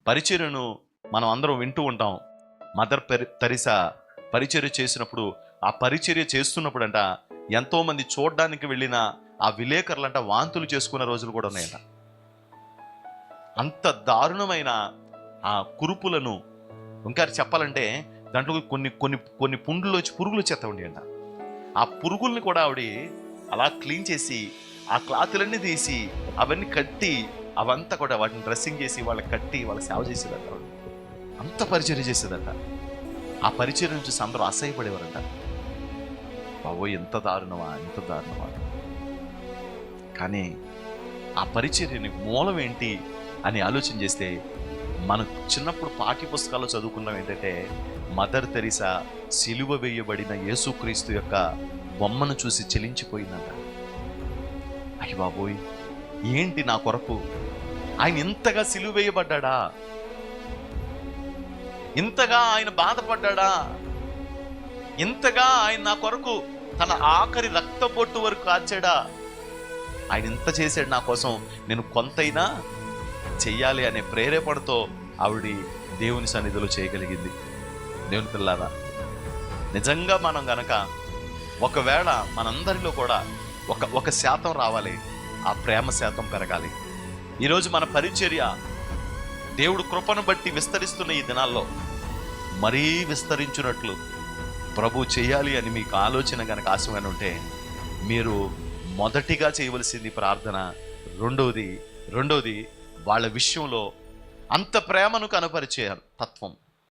పరిచర్యను మనం అందరం వింటూ ఉంటాం. మదర్ తెరిసా పరిచర్య చేసినప్పుడు, ఆ పరిచర్య చేస్తున్నప్పుడంట ఎంతోమంది చూడడానికి వెళ్ళిన ఆ విలేకరులంట వాంతులు చేసుకున్న రోజులు కూడా ఉన్నాయంట. అంత దారుణమైన ఆ కురుపులను, ఇంకా చెప్పాలంటే దాంట్లో కొన్ని కొన్ని కొన్ని పుండ్లు వచ్చి పురుగులు చెత్త ఉండేయంట. ఆ పురుగుల్ని కూడా ఆవిడ అలా క్లీన్ చేసి, ఆ క్లాతులన్నీ తీసి అవన్నీ కట్టి, అవంతా కూడా వాటిని డ్రెస్సింగ్ చేసి వాళ్ళకి కట్టి వాళ్ళకి సేవ చేసేదంట. అంత పరిచర్య చేసేదంట. ఆ పరిచర్య నుంచి అందరూ అసహ్యపడేవారంట. బాబోయ్, ఎంత దారుణమా, ఎంత దారుణమా. కానీ ఆ పరిచర్యని మూలం ఏంటి అని ఆలోచన చేస్తే, మనం చిన్నప్పుడు పాఠ్య పుస్తకాల్లో చదువుకున్నాం ఏంటంటే, మదర్ తెరిసా సిలువ వేయబడిన యేసుక్రీస్తు యొక్క బొమ్మను చూసి చెలించిపోయిందంట. అయ్య బాబోయ్, ఏంటి నా కొరకు ఆయన ఇంతగా సిలువ వేయబడ్డా, ఇంతగా ఆయన బాధపడ్డా, ఇంతగా ఆయన నా కొరకు తన ఆఖరి రక్త బొట్టు వరకు కాచాడా, ఆయన ఇంత చేశాడు నా కోసం, నేను కొంతైనా చెయ్యాలి అనే ప్రేరేపణతో ఆవిడ దేవుని సన్నిధిలో చేయగలిగింది. దేవుని పిల్లారా, నిజంగా మనం గనక ఒకవేళ మనందరిలో కూడా ఒక శాతం రావాలి, ఆ ప్రేమ శాతం పెరగాలి. ఈరోజు మన పరిచర్య దేవుడు కృపను బట్టి విస్తరిస్తున్న ఈ దినాల్లో మరీ విస్తరించినట్లు ప్రభు చేయాలి అని మీకు ఆలోచన కనుక ఆశగా ఉంటే, మీరు మొదటిగా చేయవలసింది ప్రార్థన. రెండవది వాళ్ళ విషయంలో అంత ప్రేమను కనపరిచే తత్వం.